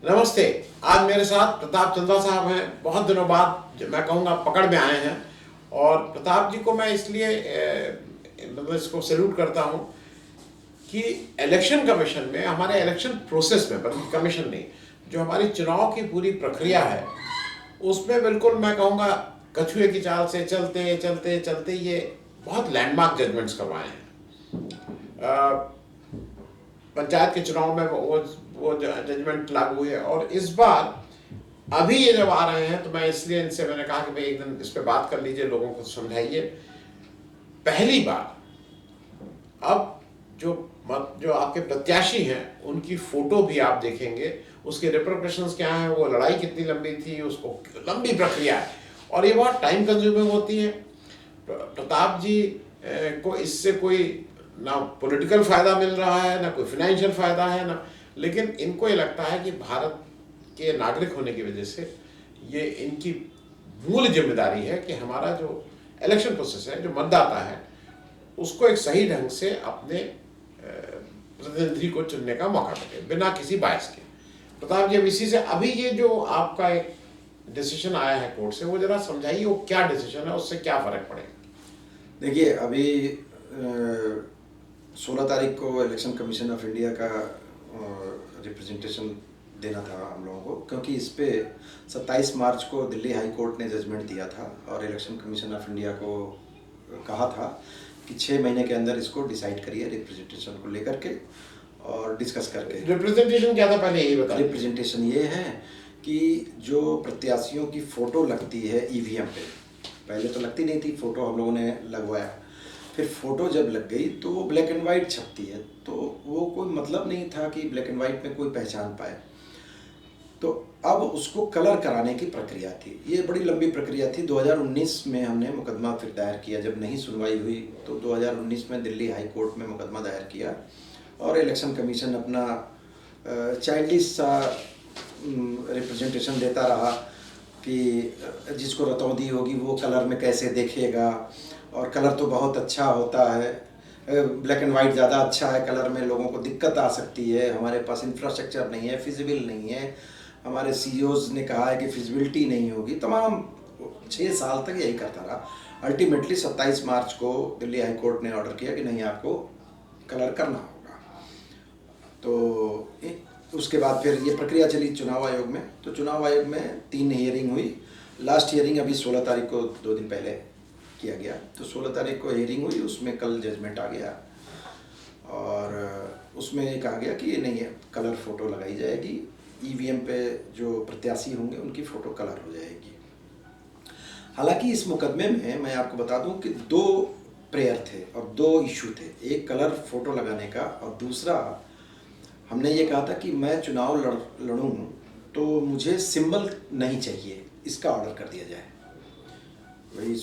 नमस्ते। आज मेरे साथ प्रताप चंद्रा साहब हैं। बहुत दिनों बाद मैं कहूँगा पकड़ में आए हैं। और प्रताप जी को मैं इसलिए मतलब इसको सैल्यूट करता हूँ कि इलेक्शन कमीशन में, हमारे इलेक्शन प्रोसेस में, बल्कि कमीशन नहीं, जो हमारी चुनाव की पूरी प्रक्रिया है उसमें बिल्कुल मैं कहूँगा कछुए की चाल से चलते चलते चलते ये बहुत लैंडमार्क जजमेंट्स करवाए हैं। पंचायत के चुनाव में वो जजमेंट लागू हुए, और इस बार अभी ये जब आ रहे हैं तो मैं इसलिए इनसे मैंने कहा कि भाई एक दिन इस पे बात कर लीजिए, लोगों को समझाइए। पहली बार अब जो आपके प्रत्याशी हैं उनकी फोटो भी आप देखेंगे, उसके रिप्रिकॉशंस क्या हैं, वो लड़ाई कितनी लंबी थी, उसको लंबी प्रक्रिया है और ये बहुत टाइम कंज्यूमिंग होती है। प्रताप जी को इससे कोई ना पॉलिटिकल फायदा मिल रहा है, ना कोई फाइनेंशियल फायदा है, ना, लेकिन इनको ये लगता है कि भारत के नागरिक होने की वजह से ये इनकी मूल जिम्मेदारी है कि हमारा जो इलेक्शन प्रोसेस है, जो मतदाता है, उसको एक सही ढंग से अपने प्रतिनिधि को चुनने का मौका मिले बिना किसी बायस के। प्रताप जी, अब इसी से अभी ये जो आपका एक डिसीजन आया है कोर्ट से, वो जरा समझाइए वो क्या डिसीजन है, उससे क्या फर्क पड़ेगा। देखिए, अभी 16 तारीख को इलेक्शन कमीशन ऑफ इंडिया का रिप्रेजेंटेशन देना था हम लोगों को, क्योंकि इस पे 27 मार्च को दिल्ली हाई कोर्ट ने जजमेंट दिया था और इलेक्शन कमीशन ऑफ इंडिया को कहा था कि 6 महीने के अंदर इसको डिसाइड करिए रिप्रेजेंटेशन को लेकर के और डिस्कस करके। रिप्रेजेंटेशन क्या था, पहले यही बताइए। रिप्रेजेंटेशन ये है कि जो प्रत्याशियों की फ़ोटो लगती है ईवीएम पे, पहले तो लगती नहीं थी, फ़ोटो हम लोगों ने लगवाया, फिर फ़ोटो जब लग गई तो वो ब्लैक एंड वाइट छपती है, तो वो कोई मतलब नहीं था कि ब्लैक एंड वाइट में कोई पहचान पाए। तो अब उसको कलर कराने की प्रक्रिया थी, ये बड़ी लंबी प्रक्रिया थी। 2019 में हमने मुकदमा फिर दायर किया, जब नहीं सुनवाई हुई तो 2019 में दिल्ली हाई कोर्ट में मुकदमा दायर किया और इलेक्शन कमीशन अपना चाइल्डिश सा रिप्रेजेंटेशन देता रहा कि जिसको रतौंधी होगी वो कलर में कैसे देखेगा, और कलर तो बहुत अच्छा होता है, ब्लैक एंड वाइट ज़्यादा अच्छा है, कलर में लोगों को दिक्कत आ सकती है, हमारे पास इंफ्रास्ट्रक्चर नहीं है, फिजिबल नहीं है, हमारे सीईओज़ ने कहा है कि फिजिबिलिटी नहीं होगी। तमाम 6 साल तक यही करता रहा। अल्टीमेटली 27 मार्च को दिल्ली हाई कोर्ट ने ऑर्डर किया कि नहीं, आपको कलर करना होगा। तो उसके बाद फिर ये प्रक्रिया चली चुनाव आयोग में, तो चुनाव आयोग में 3 हियरिंग हुई। लास्ट हियरिंग अभी 16 तारीख को 2 दिन पहले किया गया, तो 16 तारीख को हियरिंग हुई, उसमें कल जजमेंट आ गया और उसमें ये कहा गया कि ये नहीं है, कलर फ़ोटो लगाई जाएगी, ईवीएम पे जो प्रत्याशी होंगे उनकी फ़ोटो कलर हो जाएगी। हालांकि इस मुकदमे में मैं आपको बता दूं कि 2 प्रेयर थे और 2 इशू थे, एक कलर फ़ोटो लगाने का और दूसरा हमने ये कहा था कि मैं चुनाव लड़ूं तो मुझे सिंबल नहीं चाहिए, इसका ऑर्डर कर दिया जाए। वही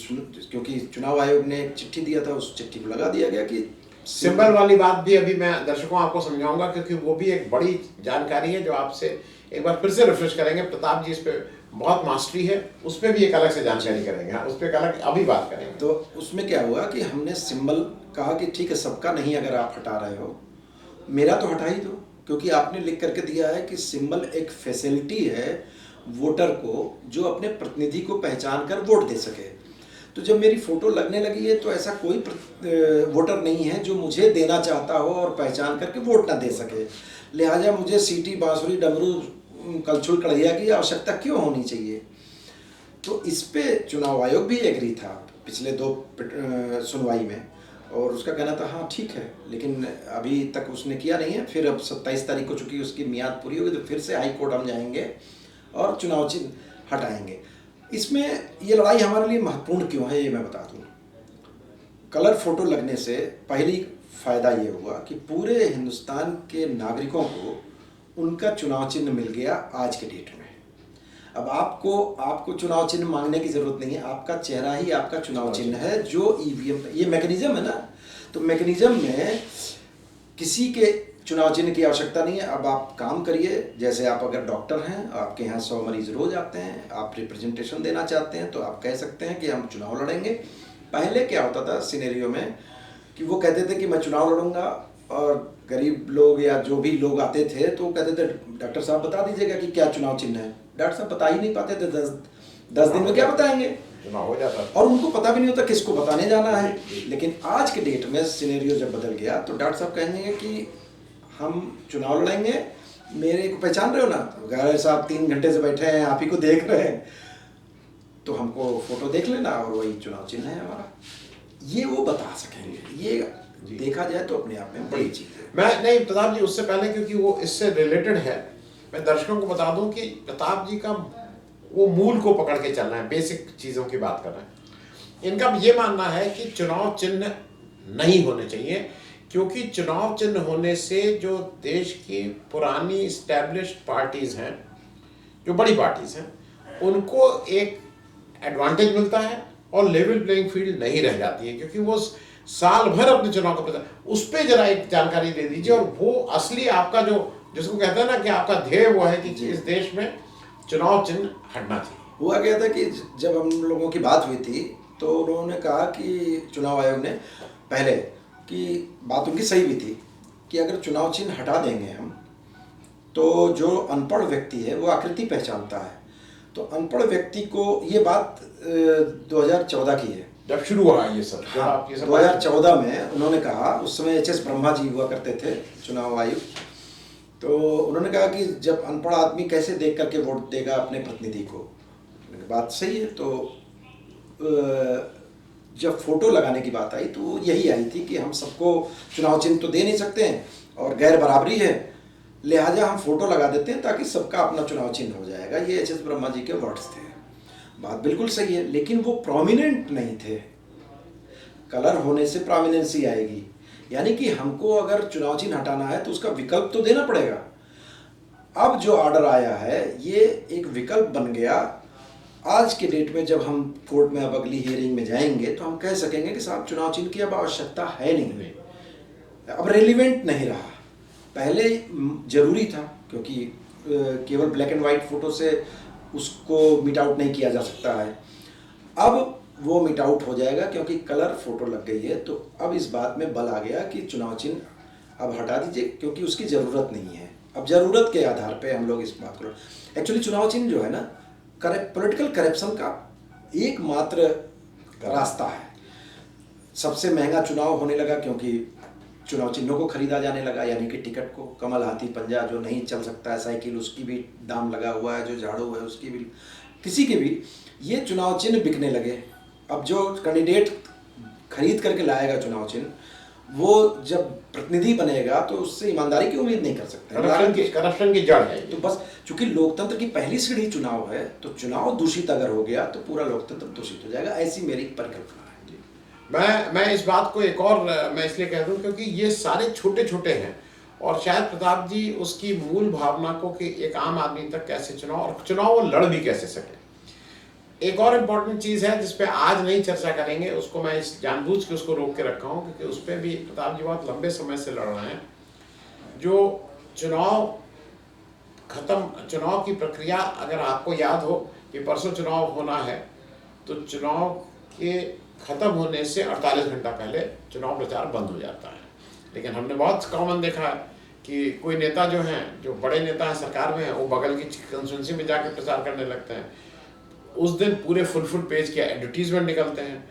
क्योंकि चुनाव आयोग ने एक चिट्ठी दिया था, उस चिट्ठी को लगा दिया गया कि सिंबल वाली बात भी अभी मैं दर्शकों आपको समझाऊंगा, क्योंकि वो भी एक बड़ी जानकारी है जो आपसे एक बार फिर से रिफ्रेश करेंगे। प्रताप जी इस पे बहुत मास्टरी है, उस पर भी एक अलग से जानकारी करेंगे। हाँ, उस पर अलग अभी बात करेंगे। तो उसमें क्या हुआ कि हमने सिंबल कहा कि ठीक है, सबका नहीं, अगर आप हटा रहे हो मेरा तो हटा ही दो, क्योंकि आपने लिख करके दिया है कि सिंबल एक फैसिलिटी है वोटर को, जो अपने प्रतिनिधि को पहचान कर वोट दे सके। तो जब मेरी फ़ोटो लगने लगी है तो ऐसा कोई वोटर नहीं है जो मुझे देना चाहता हो और पहचान करके वोट ना दे सके, लिहाजा मुझे सीटी, बांसुरी, डमरू, कलछुल, कड़हिया की आवश्यकता क्यों होनी चाहिए। तो इस पे चुनाव आयोग भी एग्री था पिछले 2 सुनवाई में, और उसका कहना था हाँ ठीक है, लेकिन अभी तक उसने किया नहीं है। फिर अब 27 तारीख को चूँकि उसकी मियाद पूरी होगी तो फिर से हाई कोर्ट हम जाएंगे और चुनाव चिन्ह हटाएंगे। इसमें ये लड़ाई हमारे लिए महत्वपूर्ण क्यों है ये मैं बता दूँ। कलर फ़ोटो लगने से पहली फ़ायदा ये हुआ कि पूरे हिंदुस्तान के नागरिकों को उनका चुनाव चिन्ह मिल गया आज के डेट में। अब आपको चुनाव चिन्ह मांगने की ज़रूरत नहीं है, आपका चेहरा ही आपका चुनाव चिन्ह है, जो ईवीएम, ये मैकेनिज़्म है ना, तो मैकेनिज़्म में किसी के चुनाव चिन्ह की आवश्यकता नहीं है। अब आप काम करिए, जैसे आप अगर डॉक्टर हैं, आपके यहाँ 100 मरीज़ रोज़ आते हैं, आप रिप्रेजेंटेशन देना चाहते हैं तो आप कह सकते हैं कि हम चुनाव लड़ेंगे। पहले क्या होता था सिनेरियो में कि वो कहते थे कि मैं चुनाव लड़ूंगा और गरीब लोग या जो भी लोग आते थे तो कहते थे डॉक्टर साहब बता दीजिएगा कि क्या चुनाव चिन्ह है। डॉक्टर साहब बता ही नहीं पाते थे, 10 दिन में क्या बताएंगे। चुनाव हो जाता था। और उनको पता भी नहीं होता किसको बताने जाना है। लेकिन आज के डेट में सिनेरियो जब बदल गया तो डॉक्टर साहब कहेंगे कि हम चुनाव लड़ेंगे, मेरे को पहचान रहे हो ना, गाय साहब 3 घंटे से बैठे हैं, आप ही को देख रहे हैं, तो हमको फोटो देख लेना और वही चुनाव चिन्ह है हमारा। ये वो बता सकेंगे। ये देखा जाए तो अपने आप में बड़ी चीज है। मैं नहीं प्रताप जी, उससे पहले क्योंकि वो इससे रिलेटेड है, मैं दर्शकों को बता दूं कि प्रताप जी का वो मूल को पकड़ के चलना है, बेसिक चीज़ों की बात कर रहे हैं। इनका ये मानना है कि चुनाव चिन्ह नहीं होने चाहिए, क्योंकि चुनाव चिन्ह होने से जो देश की पुरानी इस्टेब्लिश्ड पार्टीज हैं, जो बड़ी पार्टीज हैं, उनको एक एडवांटेज मिलता है और लेवल प्लेइंग फील्ड नहीं रह जाती है, क्योंकि वो साल भर अपने चुनाव का प्रचार, उस पर जरा एक जानकारी दे दीजिए। और वो असली आपका जो, जिसको कहते हैं ना कि आपका ध्येय वो है कि इस देश में चुनाव चिन्ह हटना चाहिए। हुआ क्या था कि जब हम लोगों की बात हुई थी तो उन्होंने कहा कि चुनाव आयोग ने पहले कि बात उनकी सही भी थी कि अगर चुनाव चिन्ह हटा देंगे हम तो जो अनपढ़ व्यक्ति है वो आकृति पहचानता है। तो अनपढ़ व्यक्ति को, ये बात 2014 की है जब शुरू हुआ ये सब। हाँ, 2014 में उन्होंने कहा, उस समय HS ब्रह्मा जी हुआ करते थे चुनाव आयुक्त। तो उन्होंने कहा कि जब अनपढ़ आदमी कैसे देख करके वोट देगा अपने प्रतिनिधि को। बात सही है। तो जब फोटो लगाने की बात आई तो यही आई थी कि हम सबको चुनाव चिन्ह तो दे नहीं सकते हैं और गैर बराबरी है, लिहाजा हम फोटो लगा देते हैं ताकि सबका अपना चुनाव चिन्ह हो जाएगा। ये HS ब्रह्मा जी के वर्ड्स थे। बात बिल्कुल सही है, लेकिन वो प्रोमिनेंट नहीं थे। कलर होने से प्रोमिनेंसी आएगी, यानी कि हमको अगर चुनाव चिन्ह हटाना है तो उसका विकल्प तो देना पड़ेगा। अब जो ऑर्डर आया है ये एक विकल्प बन गया। आज के डेट में जब हम कोर्ट में अब अगली हियरिंग में जाएंगे तो हम कह सकेंगे कि साहब चुनाव चिन्ह की अब आवश्यकता है नहीं, अब रेलिवेंट नहीं रहा। पहले जरूरी था क्योंकि केवल ब्लैक एंड वाइट फोटो से उसको मिट आउट नहीं किया जा सकता है। अब वो मिट आउट हो जाएगा क्योंकि कलर फोटो लग गई है। तो अब इस बात में बल आ गया कि चुनाव चिन्ह अब हटा दीजिए क्योंकि उसकी ज़रूरत नहीं है। अब ज़रूरत के आधार पे हम लोग इस बात को, एक्चुअली चुनाव चिन्ह जो है ना, पॉलिटिकल करप्शन का एकमात्र रास्ता है। सबसे महंगा चुनाव होने लगा क्योंकि चुनाव चिन्हों को खरीदा जाने लगा, यानी कि टिकट को। कमल हाथी पंजा जो नहीं चल सकता है साइकिल, उसकी भी दाम लगा हुआ है, जो झाड़ू है उसकी भी, किसी के भी ये चुनाव चिन्ह बिकने लगे। अब जो कैंडिडेट खरीद करके लाएगा चुनाव चिन्ह, वो जब प्रतिनिधि बनेगा तो उससे ईमानदारी की उम्मीद नहीं कर सकते। करप्शन की जड़ है। तो बस चूंकि लोकतंत्र की पहली सीढ़ी चुनाव है, तो चुनाव दूषित अगर हो गया तो पूरा लोकतंत्र दूषित हो जाएगा। ऐसी मेरी परिकल्पना है। मैं इस बात को एक और मैं इसलिए कह दूं क्योंकि ये सारे छोटे छोटे हैं और शायद प्रताप जी उसकी मूल भावना को कि एक आम आदमी तक कैसे चुनाव वो लड़ भी कैसे सके। एक और इम्पोर्टेंट चीज़ है जिस पे आज नहीं चर्चा करेंगे, उसको मैं इस जानबूझ के उसको रोक के रखा हूँ क्योंकि उस पर भी प्रताप जी बहुत लंबे समय से लड़ रहे हैं। जो चुनाव की प्रक्रिया, अगर आपको याद हो कि परसों चुनाव होना है तो चुनाव के ख़त्म होने से 48 घंटा पहले चुनाव प्रचार बंद हो जाता है। लेकिन हमने बहुत कॉमन देखा है कि कोई नेता जो हैं, जो बड़े नेता हैं सरकार में, वो बगल की कंस्टिट्यूंसी में जाके प्रचार करने लगते हैं। उस दिन पूरे फुल पेज के एडवर्टीजमेंट निकलते हैं।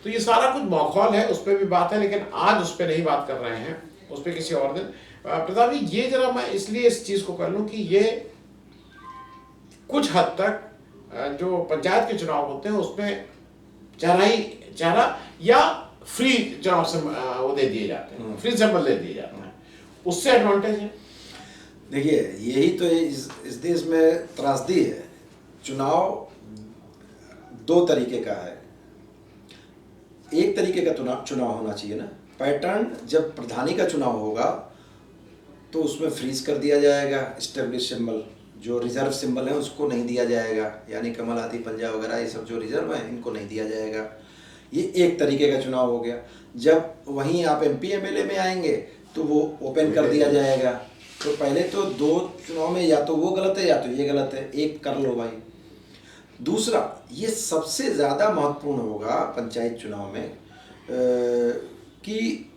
तो ये सारा कुछ माहौल है, उस पर भी बात है, लेकिन आज उस पर नहीं बात कर रहे हैं, उस पर किसी और दिन। प्रताप जी, ये जरा मैं इसलिए इस चीज़ को कर लूँ कि ये कुछ हद तक जो पंचायत के चुनाव होते हैं उसमें चारा या फ्री चुनाव से वो दे दिए जाते हैं, फ्री सैंपल दे दिए जाते हैं, उससे एडवांटेज है। देखिए, यही तो इस देश में त्रासदी है। चुनाव 2 तरीके का है। एक तरीके का चुनाव होना चाहिए ना, पैटर्न जब प्रधानी का चुनाव होगा तो उसमें फ्रीज कर दिया जाएगा। एस्टेब्लिश सिंबल, जो रिजर्व सिंबल है उसको नहीं दिया जाएगा, यानी कमल हाथी पंजा वगैरह ये सब जो रिजर्व है इनको नहीं दिया जाएगा। ये एक तरीके का चुनाव हो गया। जब वहीं आप MP MLA में आएंगे तो वो ओपन कर दिया जाएगा। तो पहले तो 2 चुनाव में या तो वो गलत है या तो ये गलत है, एक कर लो भाई। दूसरा, ये सबसे ज़्यादा महत्वपूर्ण होगा पंचायत चुनाव में कि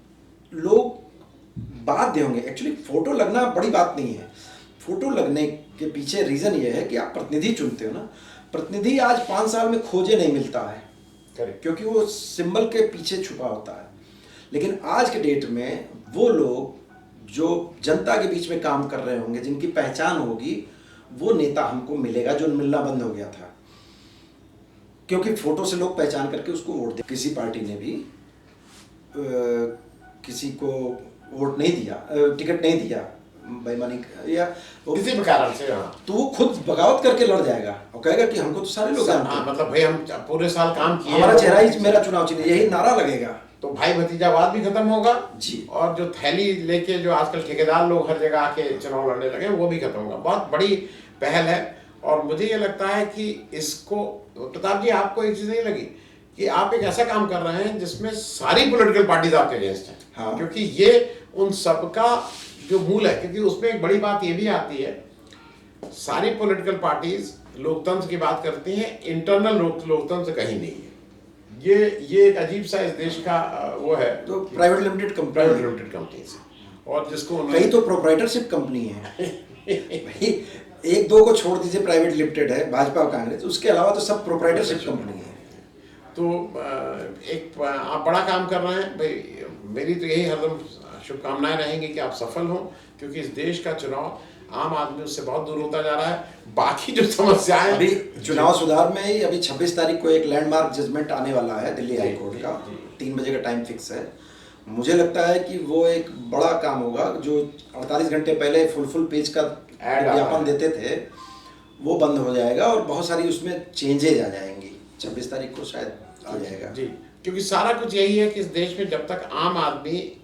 लोग बाध्य होंगे। एक्चुअली फोटो लगना बड़ी बात नहीं है, फोटो लगने के पीछे रीजन ये है कि आप प्रतिनिधि चुनते हो ना। प्रतिनिधि आज 5 साल में खोजे नहीं मिलता है, क्योंकि वो सिंबल के पीछे छुपा होता है। लेकिन आज के डेट में वो लोग जो जनता के बीच में काम कर रहे होंगे, जिनकी पहचान होगी, वो नेता हमको मिलेगा, जो मिलना बंद हो गया था, क्योंकि फोटो से लोग पहचान करके उसको वोट दे। किसी पार्टी ने भी किसी को वोट नहीं दिया, टिकट नहीं दिया बेईमानी या किसी भी कारण से, हाँ, तो वो खुद बगावत करके लड़ जाएगा और कहेगा कि हमको तो सारे लोग जानते हाँ, हैं, मतलब भाई हम पूरे साल काम किए, हमारा चेहरा ही मेरा चुनाव चिन्ह, यही नारा लगेगा। तो भाई भतीजावाद भी खत्म होगा जी। और जो थैली लेके जो आजकल ठेकेदार लोग हर जगह आके चुनाव लड़ने लगे वो भी खत्म होगा। बहुत बड़ी पहल है और मुझे ये लगता है कि इसको, प्रताप जी आपको एक चीज नहीं लगी कि आप एक ऐसा काम कर रहे हैं जिसमें सारी पॉलिटिकल पार्टीज आपके अगेंस्ट हैं? हाँ। क्योंकि ये उन सबका जो मूल है, क्योंकि उसमें एक बड़ी बात ये भी आती है, सारी पॉलिटिकल पार्टीज लोकतंत्र की बात करती हैं, इंटरनल लोकतंत्र कहीं नहीं है। ये एक अजीब सा इस देश का वो है, तो प्राइवेट लिमिटेड कंपनीज और जिसको कई तो प्रोप्राइटरशिप कंपनी है भाई, एक दो को छोड़ दीजिए प्राइवेट लिमिटेड है भाजपा और कांग्रेस, उसके अलावा तो सब प्रोप्राइटरशिप कंपनी है। तो एक आप बड़ा काम कर रहे हैं भाई, मेरी तो यही हरदम शुभकामनाएं रहेंगी कि आप सफल हों, क्योंकि इस देश का चुनाव आम आदमी उससे बहुत दूर होता जा रहा है। बाकी जो समस्याएं, अभी चुनाव सुधार में ही अभी 26 तारीख को एक लैंडमार्क जजमेंट आने वाला है दिल्ली हाई कोर्ट का, 3 बजे का टाइम फिक्स है। मुझे लगता है कि वो एक बड़ा काम होगा। जो 48 घंटे पहले फुल पेज का विज्ञापन देते थे वो बंद हो जाएगा और बहुत सारी उसमें चेंजेज आ जाएंगी। 26 तारीख को शायद आ जाएगा जी, क्योंकि सारा कुछ यही है कि इस देश में जब तक आम आदमी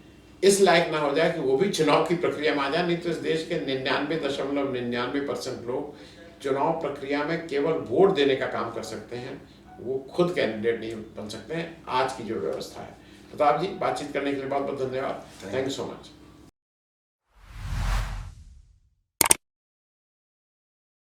इस लायक ना हो जाए कि वो भी चुनाव की प्रक्रिया में आ जाए, नहीं तो इस देश के 99.99% लोग चुनाव प्रक्रिया में केवल वोट देने का काम कर सकते हैं, वो खुद कैंडिडेट नहीं बन सकते हैं आज की जो व्यवस्था है। प्रताप जी, बातचीत करने के लिए बहुत बहुत धन्यवाद। Thank you so much.